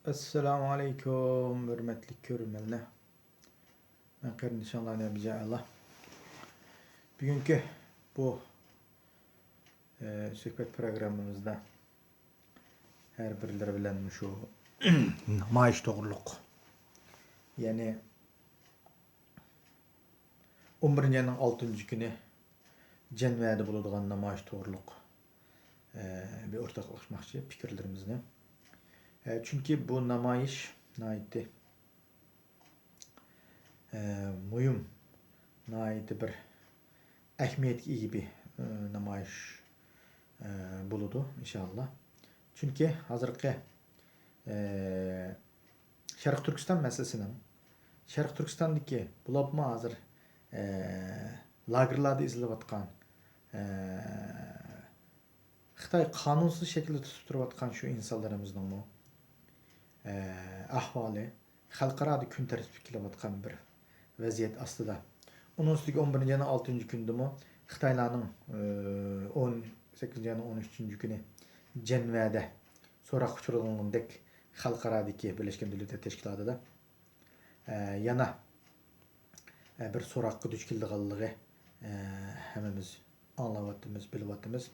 Assalamu alaikum, hürmetli körülmenler. Ben kardeşimle Nebice Allah. Bugünkü bu söhbət programımızda her birileri bilen şu maaş doğruluk. Yani 11. ayının 6. günü Cenvədə bulunduğun maaş doğruluk bir ortaklaşmakçı fikirlerimizle. Çünkü bu namayış naiti mühim naiti bir ehemmiyetli iyi bir namayış buludu inşallah. Çünkü hazırki Şarkı Türkistan meselesinin Şarkı Türkistan'daki bulabma hazır lagerlarda izlevatkan Xitay kanunsuz şekilde tutup duruvatkan şu insanlarımızın mu ahvali xalqarada kun tartib kelavatkan bir vaziyet aslında. Onun üstüge 11. ayının 6. gündü mü Xitaylarning 18. ayının 13. günü Cenvədə so'roq uçurulgandek xalqaradagi Birleşken Devletler Teşkilatı'da yana bir so'roqqa duch kelganligi hammamiz anlavatımız, bilvatımız.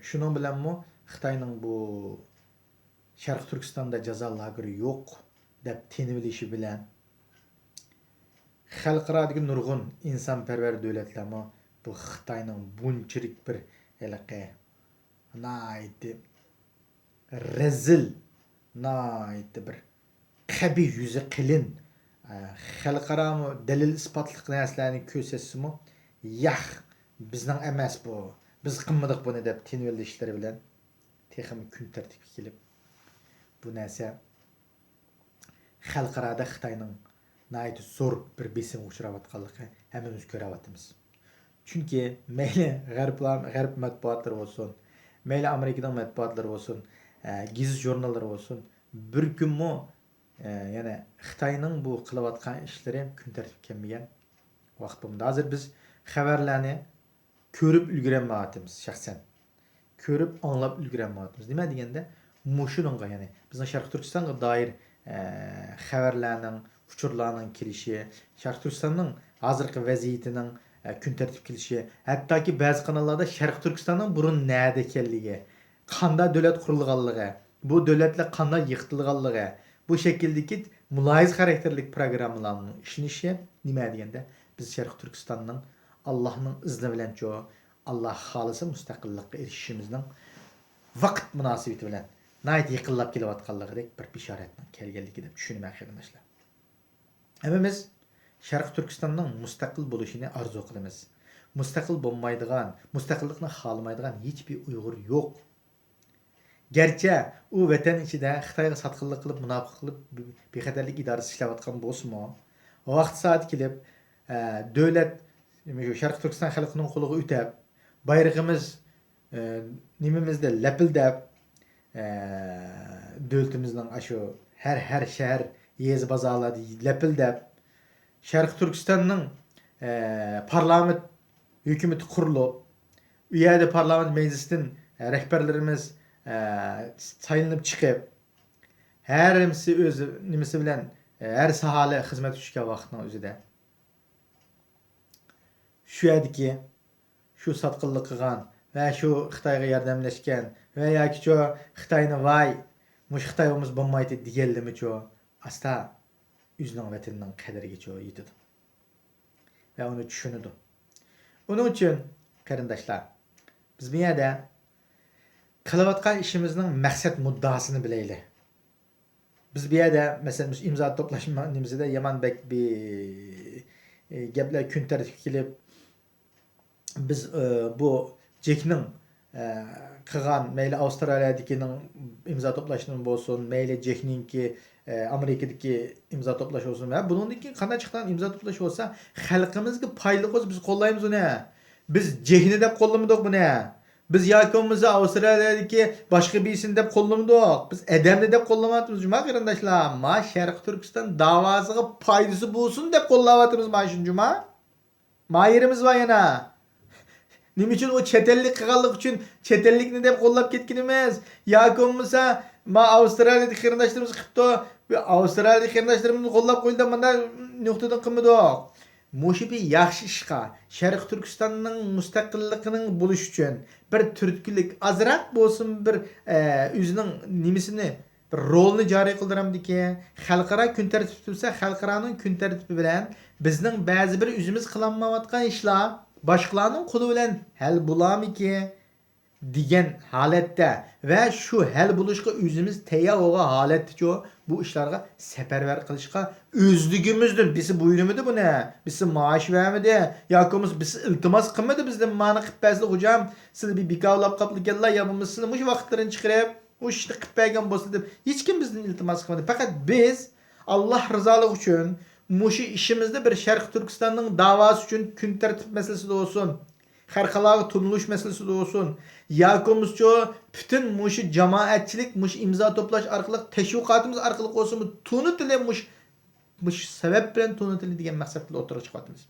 Şunun bilen mu Xitayning bu Şarkı Türkistan'da ceza lageri yok dep tenilişi bilen xalqaradagi nurg'un insonparvar devletler mi bu Xitayning bunchilik bir elaqa naiti rezil naiti bir qabih yüzü qilin xalqaro mı delil ispatliq narsalarni ko'rsatsa-mu yo'q bizning emas bu biz qilmadik buni deb tenilishlar bilan texmi kun tartibga kelib bu narsa xalqarada Xitayning naiti zo'r bir besimga uchrayotganligi hammamiz ko'ryapmiz. Çünkü meyli g'arb matbuatlari olsun, meyli Amerika'dan matbuatlari olsun, gizli jurnalları olsun, bir gün mu yani Xitayning bu qilayotgan ishlari kun tartibga kelmagan vaqt bo'ldi. Hozir biz xabarlarni ko'rib ulgurmayapmiz shaxsan. Ko'rib anlab ulgurmayapmiz. Nima deganda mushuningga yani bizning Sharq Turkistonga doir xabarlarning, uçurlarning kelishi, Sharq Turkistonning hozirgi vaziyatining kun tartibga kelishi, hattoki ba'zi kanallarda Sharq Turkistonning burun nada ekanligi, qanday davlat qurilganligi, bu davlatlar qanday yiqitilganligi, bu şekildeki muloyiz xarakterlik programmalarning ishlanishi nima deganda biz Sharq Turkistonning Allah'ның izni bilan Allah xolisa mustaqillikka erishishimizning vaqt munosabati bilan nayt yaqinlab kelayotganligidek bir bishoratning kelganligi deb tushunman qarindoshlar. Hammamiz Sharq Turkistonning mustaqil bo'lishini arzu qilamiz. Mustaqil bo'lmaydigan, mustaqillikni xohlamaydigan hech bir Uyg'ur yo'q. Gerçi u vatan ichida Xitoyga satqinlik qilib, munofiq qilib bexatarlik idorasi ishlayotgan bo'lsa-mu, vaqt soat kelib davlat Sharq Turkiston xalqining qo'liga o'tab, bayrog'imiz nimamizda lapildab davlatimizning shu har shahar yezi bozorlarda lapildab Sharq Turkistonning parlament hukumati qurilib, u yerda parlament meclisidan rahbarlarimiz saylanıp çıkıp her nimisi bilen her sahale hizmet tutuşkan vaqtning o'zida şu yerdeki şu satqınlık qilgan ve şu Xitoyga yordamlashgan ve yoki şu Xitoyni vay mush Xitoyimiz bo'lmaydi deganlimi şu asta o'zining vatanining qadriga yetadi ve onu tushunadi. Onun için qarindoshlar biz bu yerda qilayotgan ishimizning maqsad muddasini bilaylik. Biz bu yerda mesela imzo to'plashimizda Yamanbek bir gaplar kun tartibga kelib biz bu Jack'ning qilgan meyli Avustraliyadagining imzo to'plashining bo'lsin, meyli Jack'ningki Amerikadagi imzo to'plash bo'lsin va bundan keyin qanday chiqqan imzo to'plash bo'lsa, xalqimizga foydali bo'lsa biz qo'llaymiz uni. Biz Jack'ni deb qo'llamadik buni. Biz yakınımızı Avustralya'daki başka birisini de kollamadık. Biz edemli de kollamadığımız cuma qarindoshlar. Ma Şarkı Türkiston davasıga faydası bulsun deb kollavatımız ma şun cuma. Ma yerimiz var yana. Nima uchun o chet ellik qilganlik uchun chet ellikni deb qo'llab ketganimiz yoki bo'lmasa Ma Avustraliyadagi qarindoshlarimiz qilibdi. Avustraliyadagi qarindoshlarimizni qo'llab qo'ydi, mana nuqtadan qilmadi. Mushu bir yaxshi ishqa Sharq Turkistonning mustaqilligining bo'lish uchun bir turtkilik azroq bo'lsin bir o'zining nimasini bir rolni joriy qildiramdiki, xalqaro kun tartibi tutsa, xalqaroning kun tartibi bilan bizning ba'zi bir o'zimiz qilolmayotgan ishlar boshqalarning qo'li bilan hal bo'lamiki degan holatda va shu hal bo'lishga o'zimiz tayyor bo'lgan holatda bu ishlarga safarbar qilishga o'zligimizdan bizni buyurmadi buni, bizni maosh vermadi yoki biz iltimos qilmadi bizdan ma'ni qilib bersin hocam, siz bir bekavlab qilganlar yo bo'lmasa mush vaqtlarini chiqarib u ishni qilib bergan bo'lsa deb hech kim bizdan iltimos qilmadi. Faqat biz Alloh rizoligi uchun mushu ishimizda bir Sharq Turkistonning da'vosi uchun kun tartib masalasida bo'lsin, xalqaro tunilish masalasida bo'lsin, yoki bütün mushu jamoatchilik mush imzo to'plash orqali tashviqotimiz orqali bo'lsin, tuni tili mush sabab bilan tuni tili degan maqsad bilan o'tirib chiqyapmiz.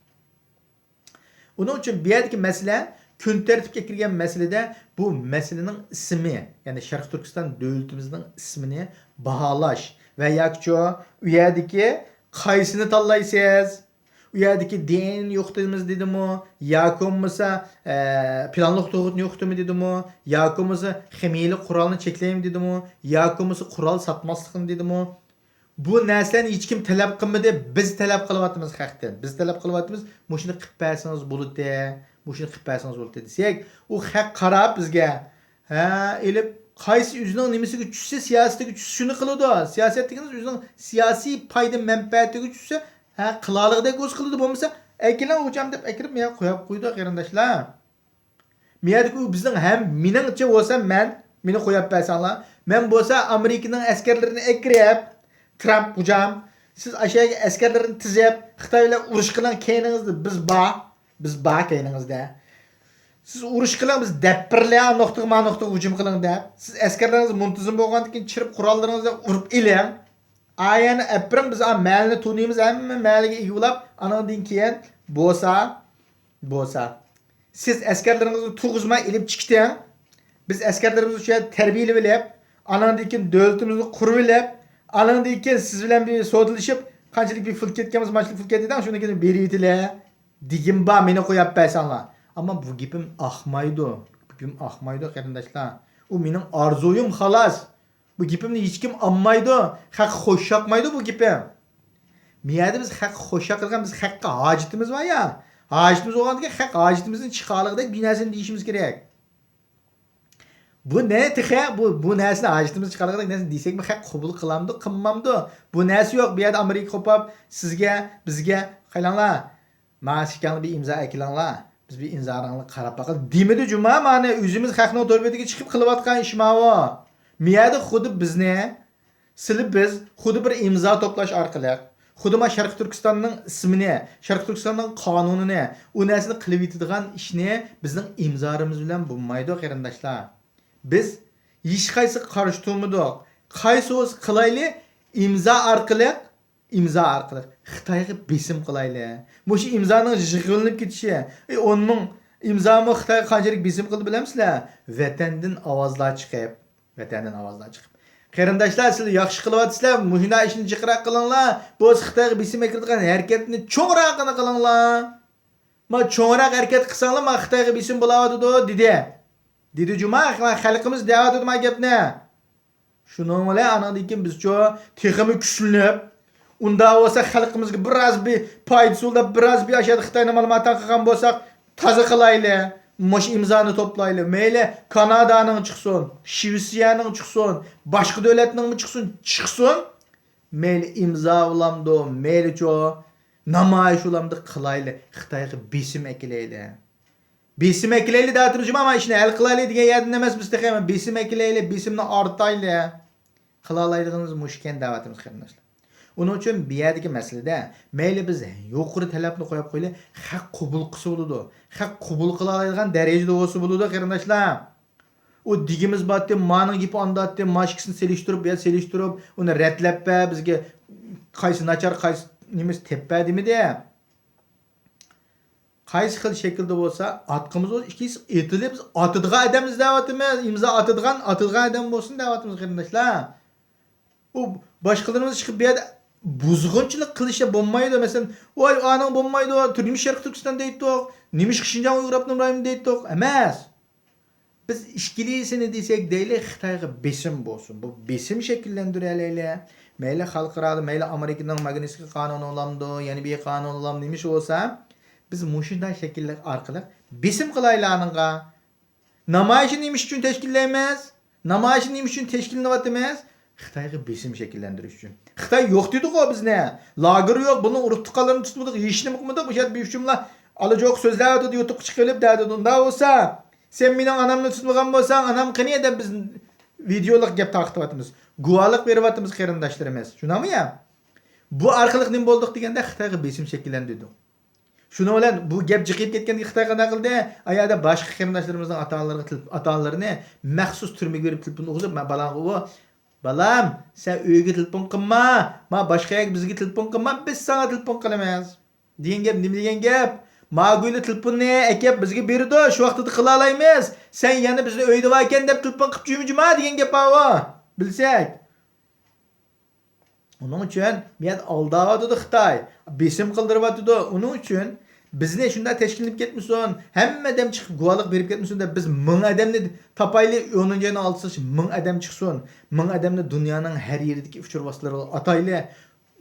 Uning uchun bu yerdagi masala kun tartibga kirgan masalada bu masalaning ismi, ya'ni Sharq Turkiston davlatimizning ismini baholash va yoki u yerdagi qaysini tanlaysiz? U yerdagi din yo'qdimiz dedimi? Yoki bo'lmasa planliq to'g'ri yo'qdimi dedimi? Yoki bo'lmasa ximiyli qurolni cheklaymi dedimi? Yoki bo'lmasa qurol sotmaslikni dedimi? Bu narsalarni hech kim talab qilmadi, biz talab qilyapmiz xalqdan. Biz talab qilyapmiz, mushuni qilib bersangiz bo'ladi, mushuni qilib bersangiz bo'ladi desak, u xalq qarab bizga, elib qaysi o'zining nimasiga tushsa, siyosatiga tushsa shuni qiladi. Siyosat deganiz o'zining siyosiy foyda manfaatiga tushsa, qilaligidek o'z qiladi, bo'lmasa aykilan hocam deb akirib men qo'yib qo'ydi qarindoshlar. Meyadiki u bizning ham meningcha bo'lsa meni qo'yib bersanglar, men bo'lsa Amerikaning askarlarini akirib Trump hocam siz aşağıya askerlerini tizip Xitoy bilan urush qiling keyningizda biz ba keyningizda. Siz urush qiling biz dappirlar nuqtaga hujum qiling deb. Siz askarlaringiz muntazam bo'lgandan keyin chirib qurollaringizni urib iling. Ayani aprim biz malni tunimiz hamma maliga egilib andan keyin bo'lsa siz askarlaringizni tug'izmay ilib chiqding. Biz askarlarimizni o'sha tarbiyalab bilib, andan keyin davlatimizni qurib bilib, andan keyin siz bilan bir so'dilishib, qanchalik bir pul ketganmiz, manchalik pul ketdi, shundan keyin beriydilar. Digim ba meni qo'yib bersanglar. Ammo bu gapim ahmaydi. Qarindoshlar. U mening orzuyim xolos. Bu gapimni hech kim olmaydi. Haq xo'shaqmaydi bu gapim. Miyada biz haq xo'shaq qilgan, biz haqqa hojatimiz bor ya. Hojatimiz bo'lgandan keyin haq hojatimizni chiqarligidek bir narsani deyishimiz kerak. Bu ne tıxa bu narsani hojatimiz chiqarligidek narsani desak, bu haq qabul qilamdi, qilmamdi. Bu narsa yo'q. Bu yerda Amerika qo'pab bizga qaylanglar. Ma'sikanli bir imzo akilanglar. Biz bir imzolarini qarab baqib demidi juma, ma'ni o'zimiz haqning to'rbetiga chiqib qilayotgan ish ma'vo. Miyada xuddi bizni silib biz xuddi bir imzo to'plash orqali xuddi ma Sharq Turkistonning ismini, Sharq Turkistonning qonunini, u narsani qilib yetadigan ishni bizning imzolarimiz bilan bo'lmaydi qarindoshlar. Biz hech qaysi qarshi turmadik. Qaysi o'z qilayli imzo orqali Xitoyga besim qilayli. Mushu imzoning yig'ilinib ketishi, onun imzomi Xitoyga qanchalik besim qildi bilamsizlar? Vatandan ovozlar chiqib. Qarindoshlar, siz yaxshi qilyapsizlar, mushuna ishni jiqroq qilinglar. Bu Xitoyga besim kiradigan harakatni cho'ngroq qilinglar. Ma cho'ngroq harakat qilsanglar, ma Xitoyga besim bo'ladi dedi juma xalqimiz da'vat etma gapni. Shuning bilan andan keyin bizcha texmi kuchlanib, unda bo'lsa xalqimizga biroz bir foydasi biroz bir ashada Xitoyning ma'lumotini qilgan bo'lsak, toza qilayli. Mush imzoni to'playli. Mayli Kanadaning chiqsin, Shvetsiyaning chiqsin, boshqa davlatning chiqsin. Mayli imzo ulamdi, mayli namoyish ulamdi qilayli. Xitoyga besim akilayli. Besim akilayli da'vatimiz ama ishni hal qilayli degan yerdan emas, biz texmi besim akilayli, besimni ortayli. Qilalaydigimiz mushkan da'vatimiz qarindoshlar. Onun uchun bu yerdagi masalada mayli biz yuqori talabni qo'yib qo'yli, haq qabul qilsa bo'ladi. Haq qabul qila oladigan darajada bo'lsa bo'ladi qarindoshlar. O digimiz batdi, ma'ning gapi ondatdi, mashqisini selishtirib, uni ratlab bizga qaysi nachar, qaysi nimiz teppa demidi. qaysi xil shaklda bo'lsa, atqimiz o'z ikkisi etilib, atadigan odam izlayapmiz, imzo atadigan odam bo'lsin deyapmiz qarindoshlar. U boshqalarimiz chiqib bu yerda buzg'unchilik qilishga bo'lmaydi. Masalan, voy, aning bo'lmaydi, turmush Sharq Turkiston deydi, nimish Xinjiang Uyg'ur Abnum rayoni deydi. Emas. Biz ishkilisini desek deyli, Xitoyga besim bo'lsin. Bu besim shakllantiraylik. Mayli xalqaro, mayli Amerikaning Magnitskiy qonuni olamdi, yana bir qonun olamdi, nimish bo'lsa, biz mushunday shakllar orqali besim qilaylik aningga. Namoyishni nimish uchun tashkillaymiz? Namoyishni nimish uchun tashkillanayapmiz? Xitoyga besim shakllantirish uchun. Xitoy yo'q dedi-ku bizni. Lager yo'q, buni urug' tuqqanlarni tutmadik, yeyishni qilmadik. Bu yerda beshumlar alajoq so'zlar dedi, YouTube chiqib dadi. Unda bo'lsa, sen mening onamni tutmagan bo'lsang, onam qani deb biz videolik gap taqtibyapmiz. Guvohlik beryapmiz qarindoshlarimiz. Shunami ya? Bu orqali nima bo'ldik deganda Xitoyga besim shakllantirdi. Shuni bilan bu gap jiqib ketganda Xitoy qana qildi? Ayada boshqa qarindoshlarimizning ota-onalarini maxsus turmaga berib telefon o'g'izib, balam, sen uyga telefon qilma, boshqa yoq bizga telefon qilma, biz sana telefon qilamiz. Degan gap nima degan gap? Ma'g'uli telefonni akab bizga berdi, shu vaqtda qila olamiz. Sen yana bizni uyda ekan deb telefon qilib juma degan gap bor. Bilsak. Onun uchun men aldayotdi Xitoy, besim qildiryapti. Onun uchun bizni shunday tashkillanib ketmisin, hammadan chiqib guvohlik berib ketmisin deb biz 1000 odamni topayli 10-yilni olsak 1000 odam chiqsin. 1000 odamni dunyoning har yeridagi uchur vositalarga atayli.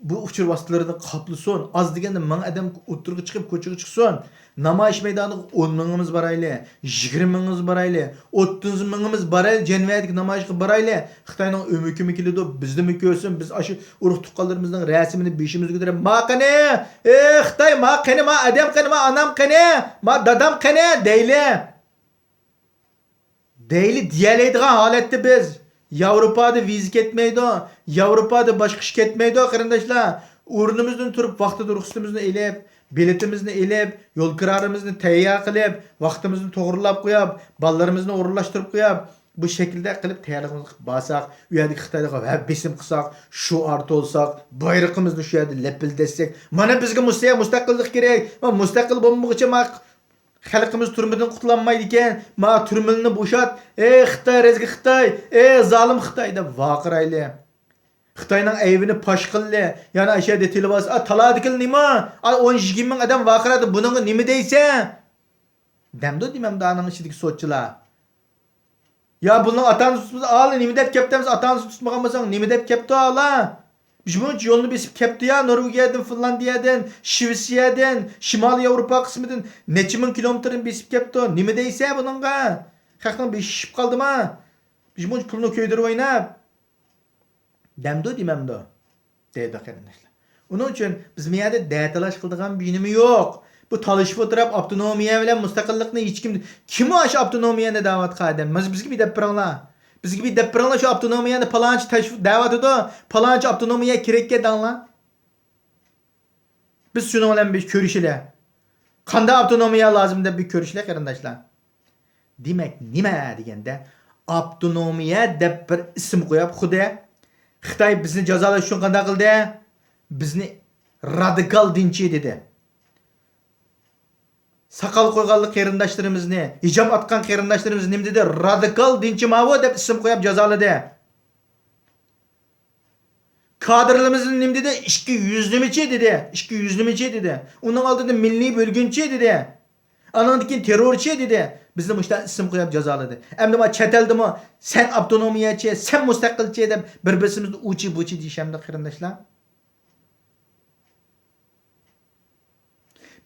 Bu uchur vositalarini qoplusun. Az deganda 1000 odam o'tirib chiqib ko'chaga chiqsin. Namoyish maydoniga 10 mingimiz borayli, 20 mingimiz borayli, 30 mingimiz borayli, janviyatga namoyishga borayli. Xitoyning ömükümü keladi, bizni mi ko'rsin, biz aşı urug' tuqqanlarimizning rasmini beshimizga ko'tarib, "Ma qani? Xitoy, ma qani, ma adam qani, ma anam qani, ma dadam qani?" deyli. Deylaydigan holatda biz Yevropada viza ketmaydi, Yevropada boshqa ish ketmaydi qarindoshlar. O'rnimizdan turib, vaqtida ruxsatimizni elib, biletimizni elib, yo'l kirarimizni tayyor qilib, vaqtimizni to'g'rilab qo'yib, ballarimizni o'rinlashtirib qo'yib, bu shaklda qilib tayyorligimizni qilib basak, u yerda Xitoyga besim qilsak, shu art olsak, bayrog'imizni shu yerda lapildasak, mana bizga mustaqillik kerak. Mustaqil bo'lmoqchi xalqimiz turmadan qutlanmaydi ekan. Turmilni bo'shat. Xitoy, rezgi Xitoy, zolim Xitoy deb vaqirayli. Xitoyning ayvini pash qildi. Yana ashada televaz, taladikil nima? 10-20 ming odam vaqiradi. Buningga nima deysan? Damdo demamda aning ichidagi so'tchilar. Ya buning atani tutib al, nima deb keptamiz? Atani tutmagan bo'lsang, nima deb kepti ala? Buncha yo'lni besib kepti ya, Norvegiyadan, Finlandiyadan, Shvetsiyadan, Shimoliy Yevropa qismidan necha ming kilometrni besib kepti. Nima deysa buningga? Xalqning beshishib qoldimi? Buncha pulni ko'ydirib o'ynab. Damdo demamdo, deydi qarindoshlar. Uning uchun biz bu yerda da'talash qiladigan bir nima yo'q. Bu talashib o'tirib avtonomiya bilan mustaqillikni hech kim o'sha avtonomiyani da'vat qiladi. Bizga bir deb biringlar. Bizga bir deb biringlar shu avtonomiyani palonchi da'vat etdi. Palonchi avtonomiya kerakka danglar. Biz shuni bilan bir ko'rishlar. Qanday avtonomiya lozim deb bir ko'rishlar qarindoshlar. Demak, nima deganda avtonomiya deb bir ism qo'yib Xudo Xitoy bizni jazolash uchun qanday qildi? Bizni radikal dinchi dedi. Saqal qo'yganlik qarindoshlarimizni, hijab atgan qarindoshlarimiz nima dedi? Radikal dinchi mavo deb ism qo'yib jazoladi. Kadrlarimizni nima dedi? 200'limichi dedi. 200'limichi dedi. Onun oldida milliy bo'lgunchi dedi. Andan keyin terrorchi dedi. Bizni mushta ism qo'yib jazoladi. Endi ma chet eldimi? Sen avtonomiyachi, sen mustaqilchi deb bir-birimizni uchi-buchi deyishamdi qarindoshlar.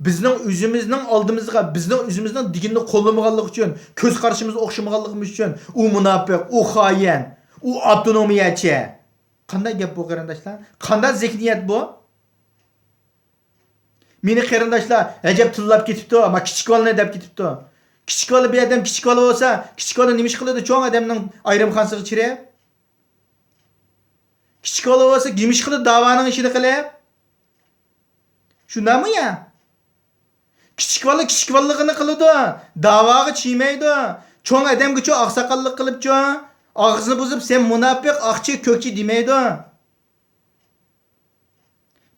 Bizning o'zimizning oldimizga, bizning o'zimizning dinni qo'llamaganlik uchun, ko'z qarashimiz o'xshamaganligimiz uchun u munofiq, u xoin, u avtonomiyachi. Qanday gap bu qarindoshlar? Qanday zihniyat bu? Meni qarindoshlar ajab tillab ketibdi, ma kichik bolani deb ketibdi. Kichik bola bir odam kichik bola bo'lsa, kichik bola nima ish qiladi? Cho'ng odamning ayrimxonasiga chirib. Kichik bola bo'lsa, nima ish qiladi? Da'voning ishini qilib. Shundami ya? Kichik bola kichik bolaligini qiladi, da'voga chiymaydi. Cho'ng odamgacha oqsoqollik qilibchi, og'zini buzib sen munofiq, oqchi, ko'kchi demaydi.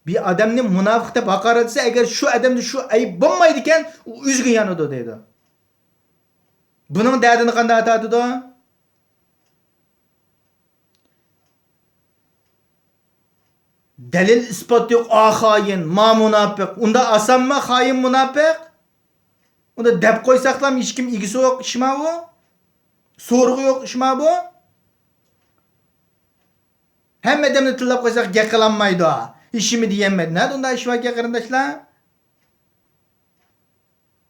Bir adamni munofiq deb haqorat etsa, agar shu odamda shu ayb bo'lmaydi ekan, u o'ziga yanadi deydi. Buning dardini qanday atadi? Dalil isbot yo'q, xoin, ma munofiq. Unda asanma xoin munofiq? Unda deb qo'ysaqlam hech kim igisi yo'q ishma bu? So'rg'i yo'q ishma bu? Hamma odamni tillab qo'ysak gaqalanmaydi. İşimi diyemedi. Ne unda iş var ki arkadaşlar?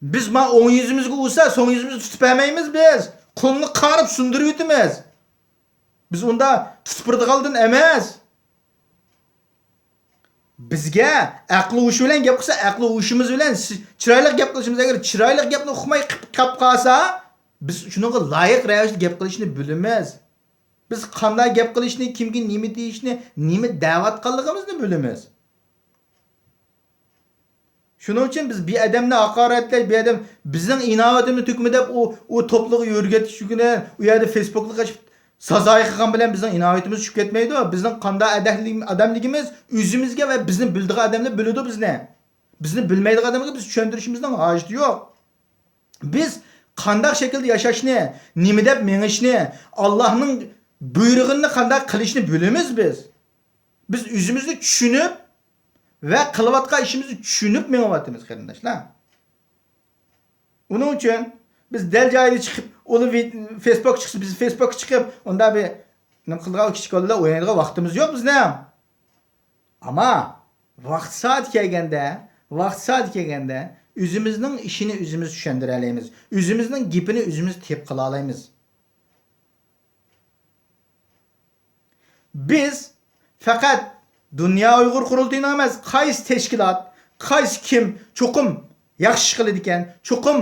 Biz ma 10 yüzümüzü olsa son yüzümüzü tutup emeğimiz biz. Kolunu karıp sunduruyoruz. Biz onda tutup kaldın emez. Bizge aklı uşu bilen gap kılsa aklı uşumuz bilen çıraylık gap kılışımız eğer çıraylık gapni uqmay kap kalsa biz şununla layık ravishda gap kılışını bilmez. Biz qanday gap qilishni, kimga nima deyishni, nima da'vat qilganimizni bilamiz. Shuning uchun biz bir odamni haqoratlash, bir odam bizning inovatimizni to'kma deb u to'pliqni o'rgatish uchun u yerda Facebook'ni qachib sazoyi qilgan bilan bizning inovatimiz tushib ketmaydi. Bizning qanday odamligimiz o'zimizga va bizni bildigan odamlar biladi bizni. Bizni bilmaydigan odamga biz tushuntirishimizning hojati yo'q. Biz qanday shaklda yashashni, nima deb mengishni, Allohning buyrug'ini qanday qilishni bilamiz biz. Biz o'zimizni tushunib va qilayotgan ishimizni tushunib menyapmiz qarindoshlar. Uning uchun biz dal joyida chiqib, uni Facebook chiqsa, biz Facebook chiqib, unda bir nima qilgan kichik bolalar o'ynaydigan vaqtimiz yo'q bizning ham. Ammo vaqt soat kelganda o'zimizning ishini o'zimiz tushundira olamiz. O'zimizning gapini o'zimiz tep qila olamiz. Biz faqat Dünya Uyg'ur qurultayini emas, qaysi tashkilot, qaysi kim cho'qim yaxshi qiladi ekan, cho'qim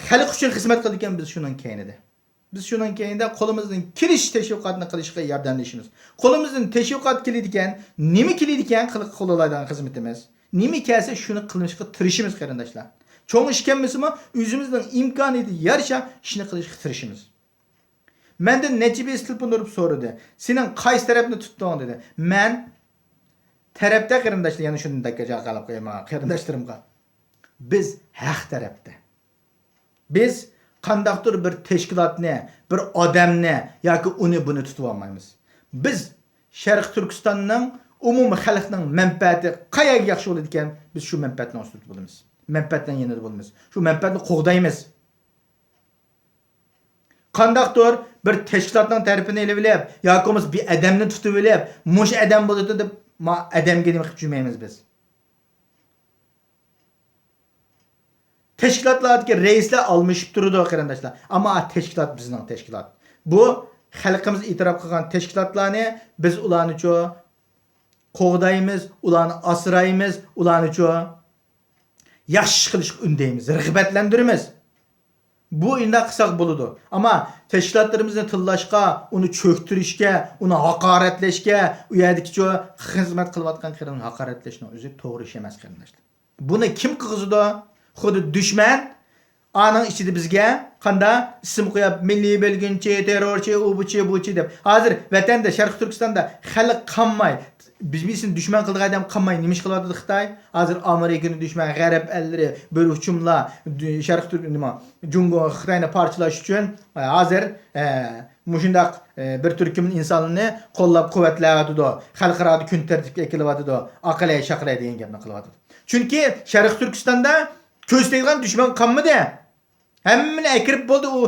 xalq uchun xizmat qiladi ekan, biz shundan keyinida. Biz shundan keyinda qo'limizdan kelish tashviqotni qilishga yordamlashamiz. Qo'limizdan tashviqot keladi ekan, nima keladi ekan qilib qo'llaydigan xizmatimiz. Nima kelsa shuni qilishga tirishimiz qarindoshlar. Cho'ng ish kelmasimi, o'zimizning imkoniyati yarasha ishni qilishga tirishimiz. Menden Necibe telefon urib so'radi. Senin qaysi tarafni tutding dedi. Men tarafda qarindoshlar, yana shuni dakkaja qilib qo'yaman qarindoshlarimga. Biz haq tarafda. Biz qandaqdir bir tashkilotni, bir odamni yoki uni buni tutib olmaymiz. Biz Sharq Turkistonning umumiy xalqning manfaati qayerga yaxshi bo'ladi ekan, biz shu manfaatni ustida bo'lamiz. Manfaatdan yanada bo'lamiz. Shu manfaatni qo'g'daymiz. Qandaqdir bir tashkilotning tarafini elib, yoki bir odamni tutib olib, mush odam bo'ladi deb odamga nima qilib jurmaymiz biz. Tashkilotlarga reislar almashib turadi qarindoshlar. Ammo tashkilot bizning tashkilot. Bu xalqimiz e'tirof qilgan tashkilotlarni biz ularni qo'g'daymiz, ularni asraymiz, ularni yaxshi qilishga undaymiz, rag'batlantiramiz. Bu endi qilsak bo'ladi. Ammo tashkilotlarimizni tillashga, uni cho'ktirishga, uni haqoratlashga, u yerdagi xizmat qilayotgan qarindoshlarni haqoratlashni o'zi to'g'ri ish emas qarindoshlar. Buni kim qilg'izdi? Xuddi dushman aning ichida bizga qanday ism qo'yib, milliy belginchi, terrorchi, buchi deb. Hozir vatanda, Sharq Turkistonda xalq qanmay, bizni dushman qilgan odam qanmay nima ish qilyapti Xitoy? Hozir Amerikani dushman, g'arb ellari bir hujumlar Sharq Turkiston, Jungo Xitoyni parchalash uchun hozir mushundaq bir turkum insonni qo'llab-quvvatlayapti, xalqaro kun tartibga kelyapti, aqlay shaqlay degan gapni qilyapti. Chunki Sharq Turkistonda ko'zlaydigan dushman qanmidi? Hammani akirib bo'ldi u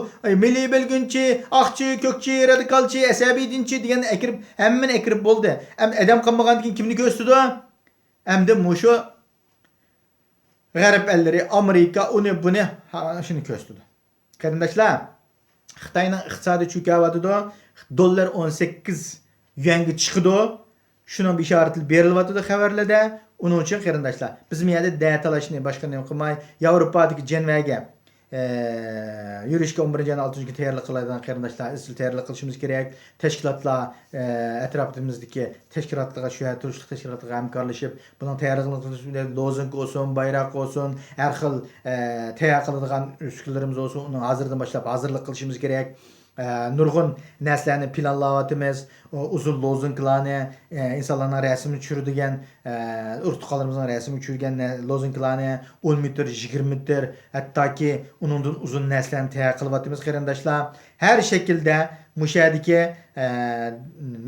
milliy belginchi, aqchi, ko'kchi, radikalchi, asabiy dinchi degan akirib, hammani akirib bo'ldi. Adam qanmagandan keyin kimni ko'ztidi? Hamda mushu g'arb ellari, Amerika uni buni shuni ko'ztidi. Qarindoshlar, Xitoyning iqtisodiy cho'kayotdi, dollar 18 yuanga chiqdi. Shuni bishorat berilyapti xabarlarda. Uning uchun qarindoshlar, biz bu yerda datalashni boshqa nima qilmay, Yevropadagi Jenvaga yurishga 11-6 tayyorlik qiladigan qarindoshlar, izchil tayyorlik qilishimiz kerak. Tashkilotlar atrofimizdagi tashkilotlarga, shu yerda turishli tashkilotlarga hamkorlashib, buning tayyorligini qilishimiz, lozung olsun, bayroq olsun, har xil tayyor qiladigan uskunlarimiz olsun, uni hozirdan boshlab hozirlik qilishimiz kerak. nurg'un narsalarni planlayapmiz. Uzun lozunkalarni, insonlarning rasmini tushiradigan, urtiqalarimizning rasmini tushirgan lozunkalarni 10 metr, 20 metr, hattoki undan uzun narsalarni tayyor qilyapmiz qarindoshlar. Har shaklda mushadagi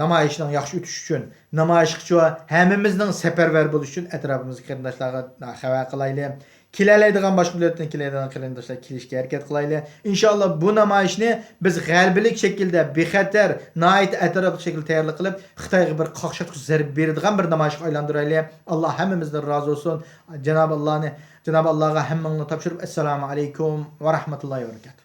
namoyishning yaxshi o'tishi uchun, namoyishchi hammamizning safarbar bo'lishi uchun atrofimizga qarindoshlarga xabar qilaylik. Kelaydigan boshqa davlatdan kelaydigan qarindoshlar kelishga harakat qilaylik. Inshaalloh bu namoyishni biz g'arbilik shaklda bexatar, noit atrofli shaklda tayyorlik qilib, Xitoyga bir qaqshatqich zarb beradigan bir namoyishga aylantiraylik. Alloh hammamizdan rozi bo'lsin. Janob Allohga hammangni topshirib, assalomu alaykum va rahmatullohi va barakatuh.